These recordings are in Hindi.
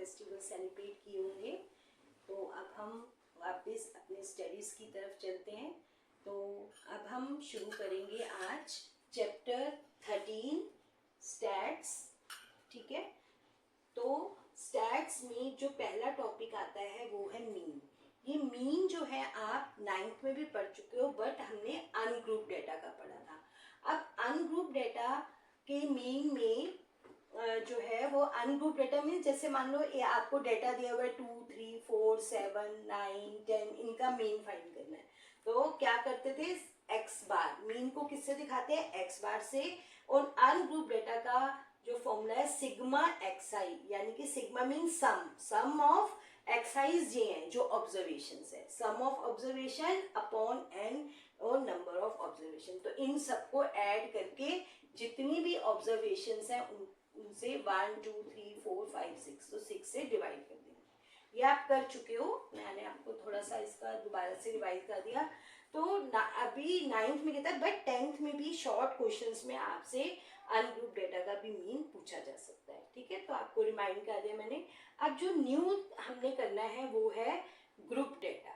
फेस्टिवल सेलिब्रेट किए होंगे। तो अब हम वापस अपने स्टडीज़ की तरफ चलते हैं। तो अब हम शुरू करेंगे आज चैप्टर 13 स्टैट्स। ठीक है, तो स्टैट्स में जो पहला टॉपिक आता है वो है मीन। ये मीन जो है आप 9th में भी पढ़ चुके हो, बट हमने अनग्रुप डेटा का पढ़ा था। अब अनग्रुप डेटा के मीन में जो है वो अनग्रुप डेटा मीन, जैसे मान लो ये आपको डेटा दिया हुआ है 2, 3, 4, 7, 9, 10, इनका मीन फाइंड करना है। तो क्या करते थे, एक्स बार, मीन को किससे दिखाते हैं, एक्स बार से। और अनग्रुप डेटा का जो फॉर्मूला है सिग्मा एक्सआई, यानी कि सिग्मा मीन सम ऑफ एक्सआईज ये हैं जो ऑब्जर्वेशंस है, सम ऑफ ऑब्जर्वेशन अपॉन एन और नंबर ऑफ ऑब्जर्वेशन। तो इन सबको ऐड करके जितनी भी ऑब्जर्वेशंस हैं उनसे 1, 2, 3, 4, 5, 6, तो 6 से डिवाइड कर देंगे। ये आप कर चुके हो, मैंने आपको थोड़ा सा इसका दोबारा से रिवाइज कर दिया। तो अभी 9th में कहता है, बट 10th में भी शॉर्ट क्वेश्चंस में आपसे अनग्रुप डेटा का भी मीन पूछा जा सकता है। ठीक है, तो आपको रिमाइंड कर दिया मैंने। अब जो न्यू हमने करना है वो है ग्रुप डेटा।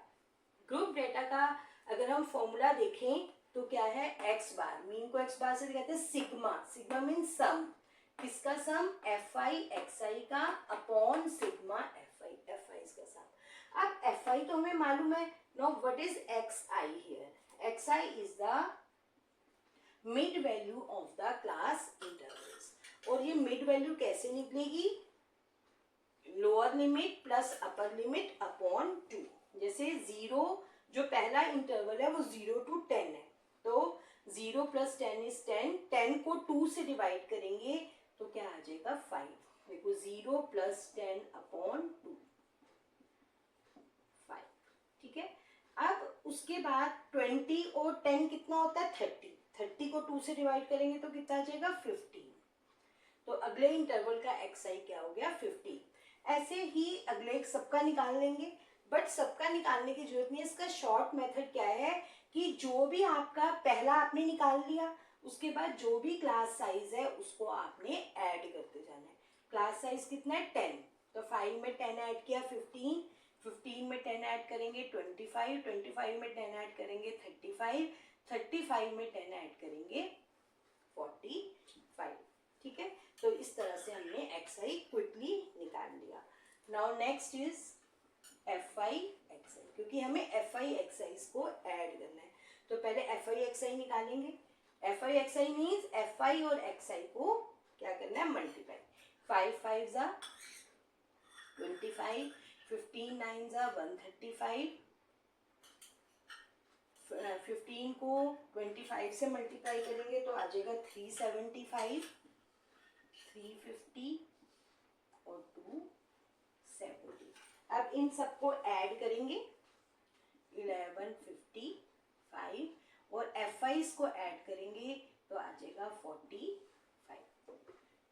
ग्रुप डेटा का अगर हम फॉर्मूला देखें तो क्या है, एक्स बार, मीन को एक्स बार से दिखाते हैं सिग्मा मीन सम, किसका सम, एफ आई एक्स आई का अपॉन सिग्मा एफ आई का सम। अब एफ आई तो हमें मालूम है, know what is x I hear, x I is the mid value of the class intervals. और ये मिड वैल्यू कैसे निकलेगी, lower limit plus upper limit upon 2। जैसे 0 जो पहला इंटरवल है वो 0 to 10 है, तो 0 + 10 इज 10, 10 को 2 से डिवाइड करेंगे तो क्या आ जाएगा 5। देखो 0 + 10 अपॉन 2, 5। ठीक है, अब उसके बाद 20 और 10 कितना होता है, 30, 30 को 2 से डिवाइड करेंगे तो कितना आ जाएगा 15। तो अगले इंटरवल का एक्स आई क्या हो गया 50। ऐसे ही अगले सबका निकाल लेंगे, बट सबका निकालने की जरूरत नहीं है। इसका शॉर्ट मेथड क्या है कि जो भी आपका पहला आपने निकाल लिया, उसके बाद जो भी क्लास साइज है उसको आपने ऐड करते जाना है। क्लास साइज कितना है 10, तो 5 में 10 ऐड किया 15, 15 में 10 ऐड करेंगे 25, 25 में 10 ऐड करेंगे 35, 35 में 10 ऐड करेंगे 45। ठीक है, तो इस तरह से हमने एक्स आई क्विकली निकाल लिया। Now next is F I X I, क्योंकि हमें एफ आई एक्स आई को ऐड करना है। तो पहले एफ आई एक्स आई निकालेंगे। F I X I means F I और एक्स आई को क्या करना है, मल्टीप्लाई। 5 5 ज़ा 25, 15 9 ज़ा 135, 15 को 25 से मल्टीप्लाई करेंगे तो आ जाएगा 375, 350 और 270। अब इन सबको ऐड करेंगे 1155 और एफ आई को ऐड करेंगे तो आ जाएगा 45।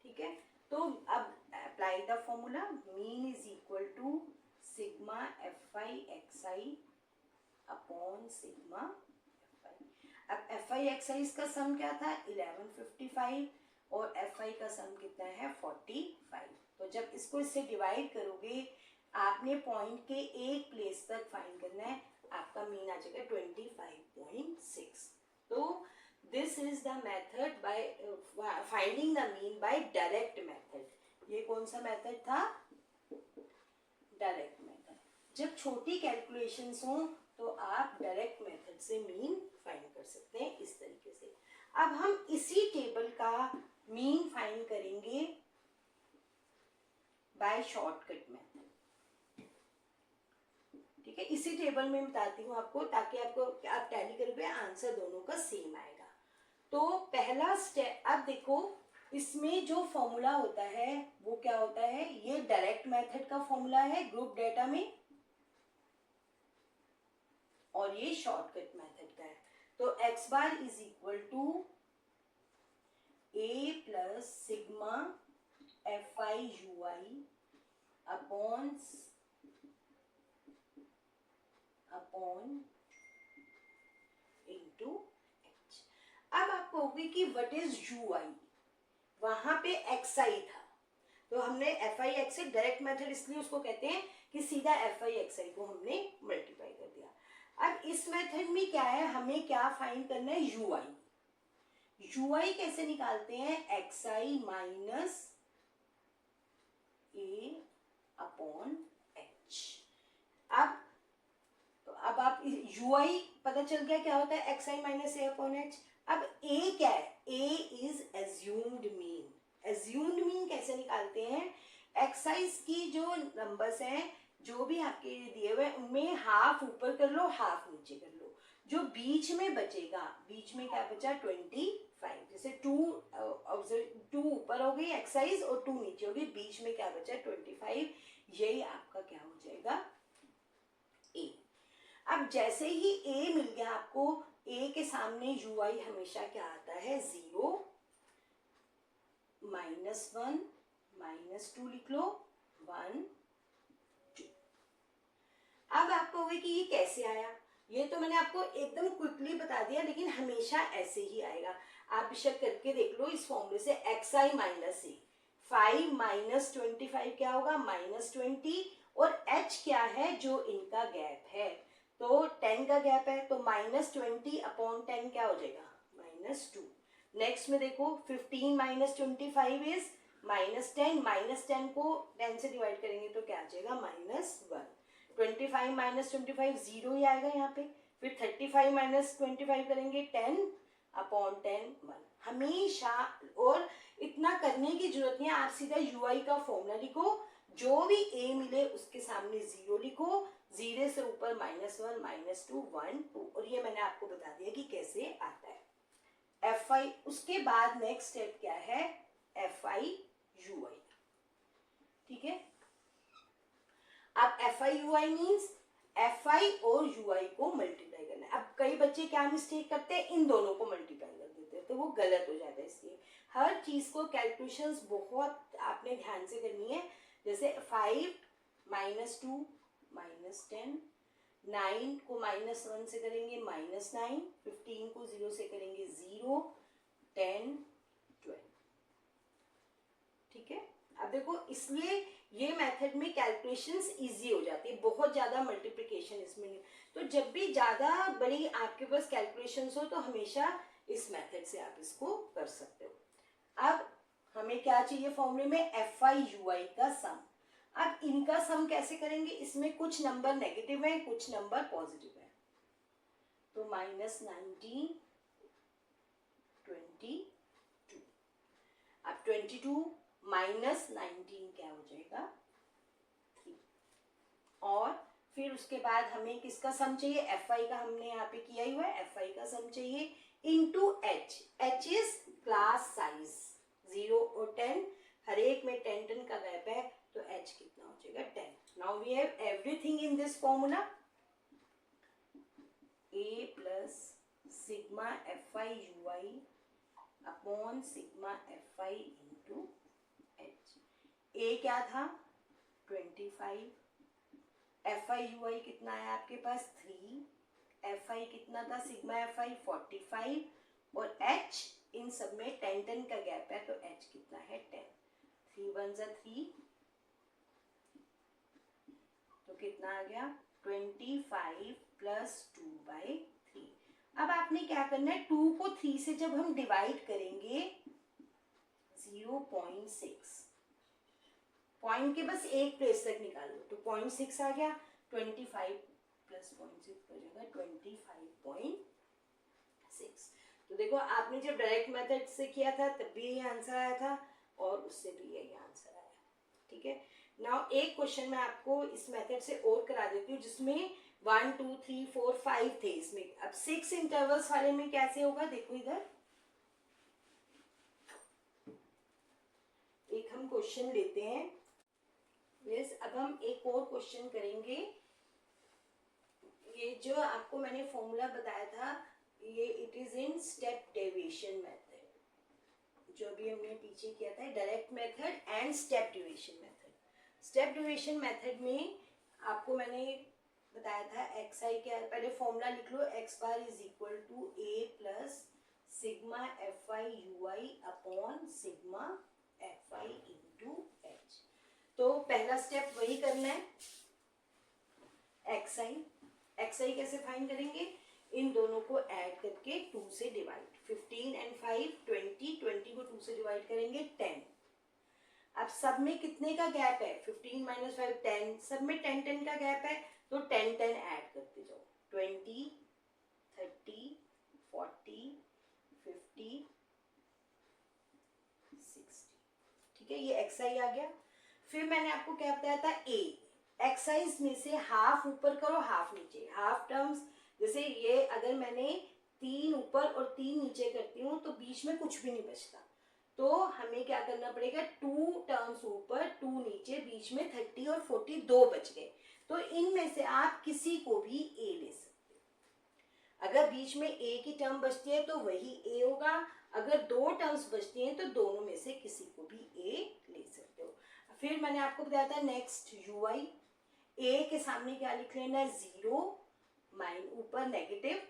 ठीक है, तो अब apply the formula, mean is equal to sigma F I X I upon sigma F I. अब एफ आई एक्स आई का सम क्या था 1155 और एफ आई का सम कितना है 45। तो जब इसको इससे डिवाइड करोगे, आपने पॉइंट के एक प्लेस तक फाइंड करना है, आपका मीन आ जाएगा 25.6। तो this is the method by finding the mean by direct method. ये कौन सा मेथड था, डायरेक्ट मेथड। जब छोटी कैलकुलेशंस हो तो आप डायरेक्ट मेथड से मीन फाइंड कर सकते हैं इस तरीके से। अब हम इसी टेबल का मीन फाइंड करेंगे बाय शॉर्टकट मेथड। ठीक है, इसी टेबल में बताती हूँ आपको, ताकि आपको आप टैली करोगे आंसर दोनों का सेम आएगा। तो पहला स्टेप, अब देखो इसमें जो फॉर्मूला होता है वो क्या होता है, ये डायरेक्ट मेथड का फॉर्मूला है ग्रुप डेटा में, और ये शॉर्टकट मेथड का है। तो X bar is equal to A plus sigma F I U I upon into H. अब आप कहोगे कि व्हाट इज यू आई, वहां पे एक्स आई था, तो हमने F I X I direct method इसलिए उसको कहते हैं कि सीधा एफ आई एक्स आई को हमने मल्टीप्लाई कर दिया। अब इस मेथड में क्या है, हमें क्या फाइंड करना है, यू आई। यू आई कैसे निकालते हैं, x I minus A upon H. अब आप यू आई पता चल गया क्या होता है, X I minus A upon H. अब ए क्या है, A is assumed mean. Assumed mean कैसे निकालते हैं, एक्सरसाइज की जो नंबर्स हैं जो भी आपके दिए हुए उनमें हाफ ऊपर कर लो हाफ नीचे कर लो, जो बीच में बचेगा, बीच में क्या बचा 25, जैसे 2 ऊपर हो गई एक्सरसाइज और 2 नीचे हो गई, बीच में क्या बचा 25, यही आपका क्या हो जाएगा ए। अब जैसे ही ए मिल गया आपको, ए के सामने यू आई हमेशा क्या आता है 0, -1 -2 लिख लो, 1 2। अब आपको होगा कि ये कैसे आया, ये तो मैंने आपको एकदम क्विकली बता दिया, लेकिन हमेशा ऐसे ही आएगा। आप बेशक करके देख लो इस फॉर्मूले से, x I minus A, 5 minus 25 क्या होगा -20, और h क्या है जो इनका गैप है, तो 10 का गैप है, तो -20 अपॉन 10 क्या हो जाएगा -2। नेक्स्ट में देखो 15 माइनस 25 इज -10, -10 को 10 से डिवाइड करेंगे तो क्या आ जाएगा -1। 25 माइनस 25 0 ही आएगा यहाँ पे, फिर 35 माइनस 25 करेंगे 10 अपॉन 10 1। हमेशा, और इतना करने की जरूरत नहीं है, आप सीधा यू आई का फॉर्मूला लिखो, जो भी ए मिले उसके सामने 0 लिखो, 0 से ऊपर -1 -2 1 2, और ये मैंने आपको बता दिया कि कैसे आता है एफ आई। उसके बाद नेक्स्ट स्टेप क्या है, एफ आई यू आई। ठीक है, अब F I U I means F I और यू आई को मल्टीप्लाई करना है। अब कई बच्चे क्या मिस्टेक करते हैं, इन दोनों को मल्टीप्लाई कर देते हैं, तो वो गलत हो जाता है। इसलिए हर चीज को कैलकुलेशंस बहुत आपने ध्यान से करनी है। जैसे 5 -2 -10, 9 को -1 से करेंगे -9, 15 को 0 से करेंगे 0, 10 12। ठीक है, अब देखो इसलिए ये मेथड में कैलकुलेशंस इजी हो जाती है, बहुत ज्यादा मल्टीप्लिकेशन इसमें नहीं। तो जब भी ज्यादा बड़ी आपके पास कैलकुलेशंस हो तो हमेशा इस मेथड से आप इसको कर सकते हो। अब हमें क्या चाहिए फॉर्मूले में, एफ आई यू आई का सम। अब इनका सम कैसे करेंगे, इसमें कुछ नंबर नेगेटिव है कुछ नंबर पॉजिटिव है, तो -19 22। अब 22 माइनस 19 क्या हो जाएगा 3, और फिर उसके बाद हमें किसका सम चाहिए, एफ आई का हमने यहाँ पे किया ही हुआ है, एफ आई का सम चाहिए into H. H is class size, 0 और 10, हर एक में 10 का गैप है, तो h कितना हो जाएगा 10। Now we have everything in this formula, a plus sigma F I U I upon sigma F I into H. a क्या था 25, एफ आई यू आई कितना है आपके पास 3, एफ आई कितना था सिग्मा एफ आई 45, और h इन सब में 10 का गैप है, तो h कितना है 10, 3 1 3, तो कितना आ गया 25 प्लस 2/3। अब आपने क्या करना है, 2 को 3 से जब हम डिवाइड करेंगे 0.6, पॉइंट के बस एक प्लेस तक निकाल लो, तो 0.6 आ गया, 25 प्लस 0.6 हो जाएगा 25.6। तो देखो आपने जब डायरेक्ट मेथड से किया था तब भी यही आंसर आया था, और उससे भी यही आंसर आया। ठीक है, नाउ एक क्वेश्चन मैं आपको इस मेथड से और करा देती हूँ, जिसमें 1 2 3 4 5 थे इसमें। अब 6 इंटरवल्स वाले में कैसे होगा, देखो इधर एक हम क्वेश्चन लेते हैं। यस, अब हम एक और क्वेश्चन करेंगे। ये जो आपको मैंने फॉर्मूला बताया था, ये it is in step deviation method, जो भी हमने पीछे किया था, direct method and step deviation method. Step deviation method में आपको मैंने बताया था एक्स आई क्या है, पहले फॉर्मूला लिख लो, X bar is equal to A plus sigma F I U I upon sigma F I into H. पहला स्टेप वही करना है, xi। xi कैसे फाइंड करेंगे, इन दोनों को ऐड करके 2 से डिवाइड, 15 एंड 5 20, 20 को 2 से डिवाइड करेंगे 10। अब सब में कितने का गैप है, 15 माइनस 5 10, सब में 10 10 का गैप है, तो 10 10 ऐड करते जाओ, 20 30 40 50 60। ठीक है, ये xi आ गया। फिर मैंने आपको क्या बताया था, a xi में से हाफ ऊपर करो हाफ नीचे, हाफ टर्म्स, जैसे ये अगर मैंने 3 ऊपर और 3 नीचे करती हूँ तो बीच में कुछ भी नहीं बचता, तो हमें क्या करना पड़ेगा, 2 टर्म्स ऊपर 2 नीचे, बीच में 30 और 40 2 बच गए, तो इनमें से आप किसी को भी a ले सकते हो। अगर बीच में a की टर्म बचती है तो वही a होगा, अगर 2 टर्म्स बचती हैं तो दोनों में से किसी को भी a ले सकते हो। फिर मैंने आपको बताया था नेक्स्ट ui, a के सामने क्या लिख लेना है, 0 ऊपर नेगेटिव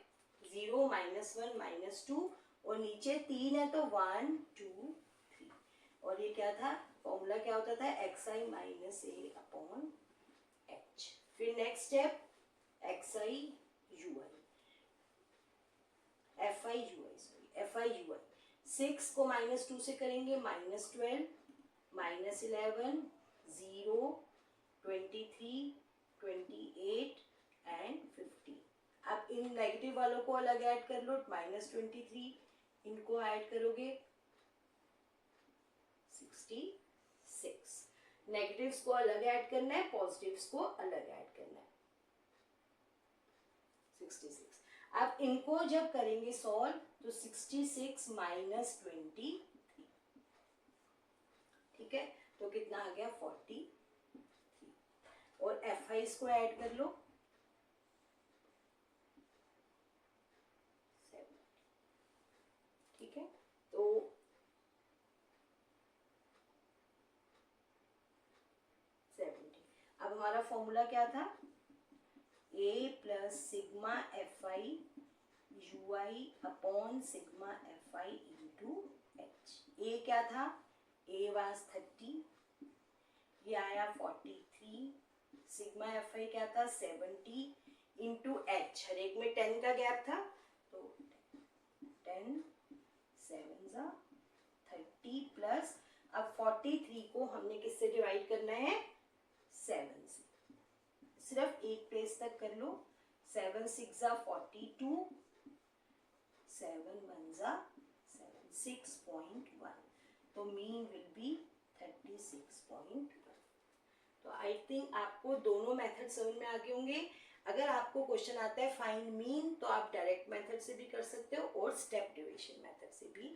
0 -1 -2 और नीचे 3 है तो 1 2 3, और ये क्या था, फॉर्मूला क्या होता था, xi minus a upon h। फिर next step xi ui, fi ui 6 को -2 से करेंगे -12 -11 0 23 28 एंड 50। अब इन नेगेटिव वालों को अलग ऐड कर लो, -23 इनको ऐड करोगे 66, नेगेटिव्स को अलग ऐड करना है, पॉजिटिव्स को अलग ऐड करना है 66। अब इनको जब करेंगे सॉल्व तो 66 माइनस 23, ठीक है, तो कितना आ गया 43, और fi को ऐड कर लो 7, ठीक है, तो अब हमारा फॉर्मूला क्या था, a plus sigma fi ui upon sigma fi into h। a क्या था, a वाज 30, ये आया 43, सिग्मा fi क्या था 70 इंटू h, हर एक में 10 का गैप था, तो 10 7 जा 30 प्लस, अब 43 को हमने किससे डिवाइड करना है, 7 से, सिर्फ एक प्लेस तक कर लो, 7 6 जा 42, 7 1 जा 76.1, तो मीन विल बी 36.1। तो आई थिंक आपको दोनों मेथड समझ में आ गए होंगे। अगर आपको क्वेश्चन आता है फाइंड मीन तो आप डायरेक्ट मेथड से भी कर सकते हो और स्टेप डिविजन मेथड से भी